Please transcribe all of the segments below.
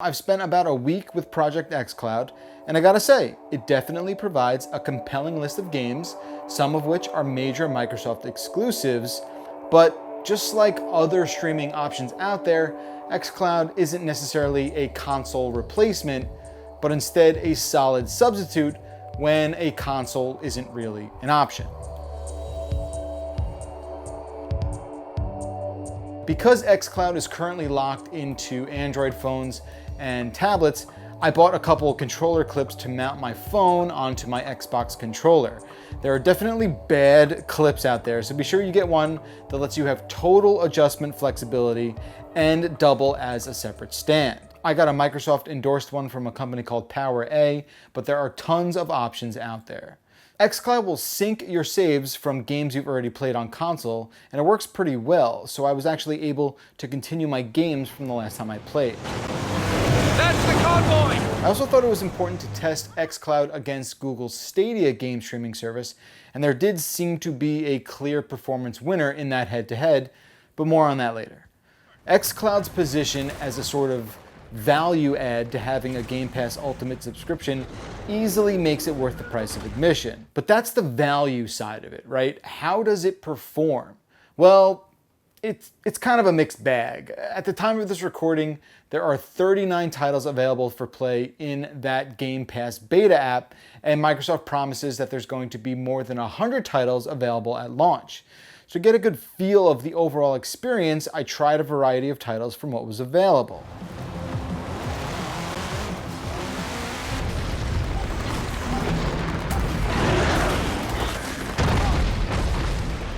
I've spent about a week with Project xCloud, and I gotta say, it definitely provides a compelling list of games, some of which are major Microsoft exclusives, but just like other streaming options out there, xCloud isn't necessarily a console replacement, but instead a solid substitute when a console isn't really an option. Because xCloud is currently locked into Android phones and tablets, I bought a couple controller clips to mount my phone onto my Xbox controller. There are definitely bad clips out there, so be sure you get one that lets you have total adjustment flexibility and double as a separate stand. I got a Microsoft endorsed one from a company called PowerA, but there are tons of options out there. xCloud will sync your saves from games you've already played on console, and it works pretty well, so I was actually able to continue my games from the last time I played. That's the convoy! I also thought it was important to test xCloud against Google's Stadia game streaming service, and there did seem to be a clear performance winner in that head-to-head, but more on that later. xCloud's position as a sort of value add to having a Game Pass Ultimate subscription easily makes it worth the price of admission. But that's the value side of it, right? How does it perform? Well, it's kind of a mixed bag. At the time of this recording, there are 39 titles available for play in that Game Pass beta app, and Microsoft promises that there's going to be more than 100 titles available at launch. So to get a good feel of the overall experience, I tried a variety of titles from what was available.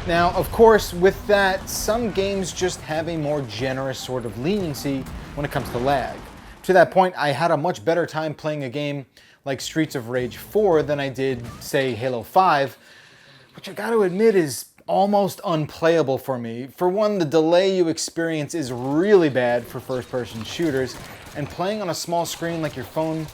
Now, of course, with that, some games just have a more generous sort of leniency when it comes to lag. To that point, I had a much better time playing a game like Streets of Rage 4 than I did, say, Halo 5, which I gotta admit is almost unplayable for me. For one, the delay you experience is really bad for first-person shooters, and playing on a small screen like your phone,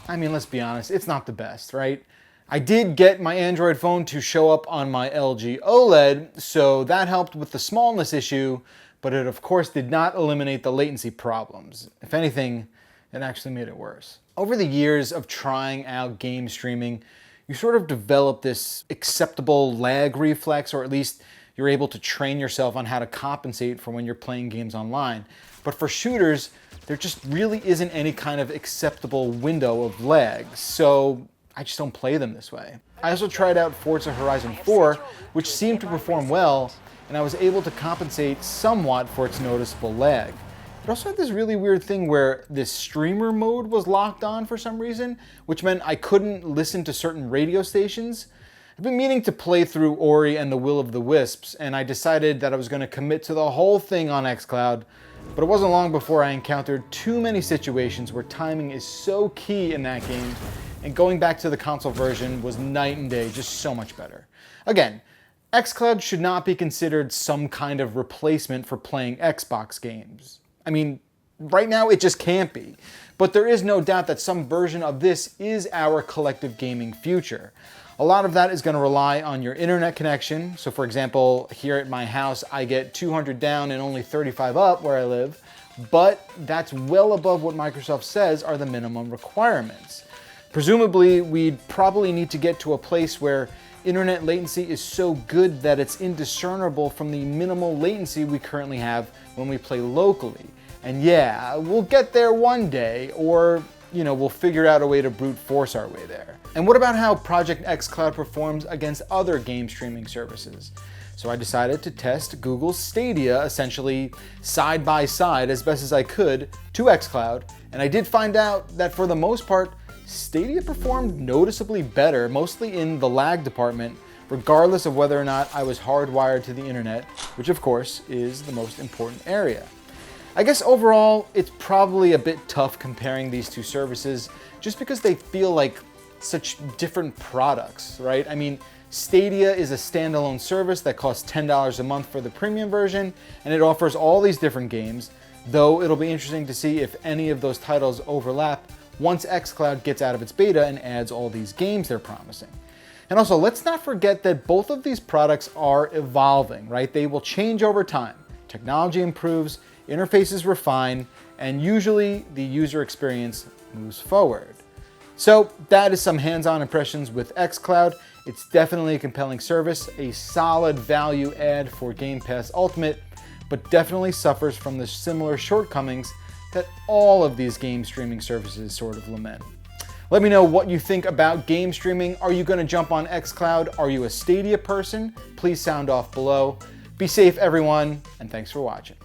I mean, let's be honest, it's not the best, right? I did get my Android phone to show up on my LG OLED, so that helped with the smallness issue, but it of course did not eliminate the latency problems. If anything, it actually made it worse. Over the years of trying out game streaming, you sort of develop this acceptable lag reflex, or at least you're able to train yourself on how to compensate for when you're playing games online. But for shooters, there just really isn't any kind of acceptable window of lag, so I just don't play them this way. I also tried out Forza Horizon 4, which seemed to perform well, and I was able to compensate somewhat for its noticeable lag. It also had this really weird thing where this streamer mode was locked on for some reason, which meant I couldn't listen to certain radio stations. I've been meaning to play through Ori and the Will of the Wisps, and I decided that I was going to commit to the whole thing on xCloud, but it wasn't long before I encountered too many situations where timing is so key in that game, and going back to the console version was night and day, just so much better. Again, xCloud should not be considered some kind of replacement for playing Xbox games. I mean, right now it just can't be. But there is no doubt that some version of this is our collective gaming future. A lot of that is going to rely on your internet connection. So for example, here at my house, I get 200 down and only 35 up where I live, but that's well above what Microsoft says are the minimum requirements. Presumably, we'd probably need to get to a place where internet latency is so good that it's indiscernible from the minimal latency we currently have when we play locally. And yeah, we'll get there one day, or we'll figure out a way to brute force our way there. And what about how Project xCloud performs against other game streaming services? So I decided to test Google's Stadia essentially side by side as best as I could to xCloud, and I did find out that for the most part, Stadia performed noticeably better, mostly in the lag department, regardless of whether or not I was hardwired to the internet, which of course is the most important area. I guess overall, it's probably a bit tough comparing these two services just because they feel like such different products, right? I mean, Stadia is a standalone service that costs $10 a month for the premium version, and it offers all these different games, though it'll be interesting to see if any of those titles overlap once xCloud gets out of its beta and adds all these games they're promising. And also, let's not forget that both of these products are evolving, right? They will change over time. Technology improves, interfaces refine, and usually the user experience moves forward. So that is some hands-on impressions with xCloud. It's definitely a compelling service, a solid value add for Game Pass Ultimate, but definitely suffers from the similar shortcomings that all of these game streaming services sort of lament. Let me know what you think about game streaming. Are you going to jump on xCloud? Are you a Stadia person? Please sound off below. Be safe, everyone, and thanks for watching.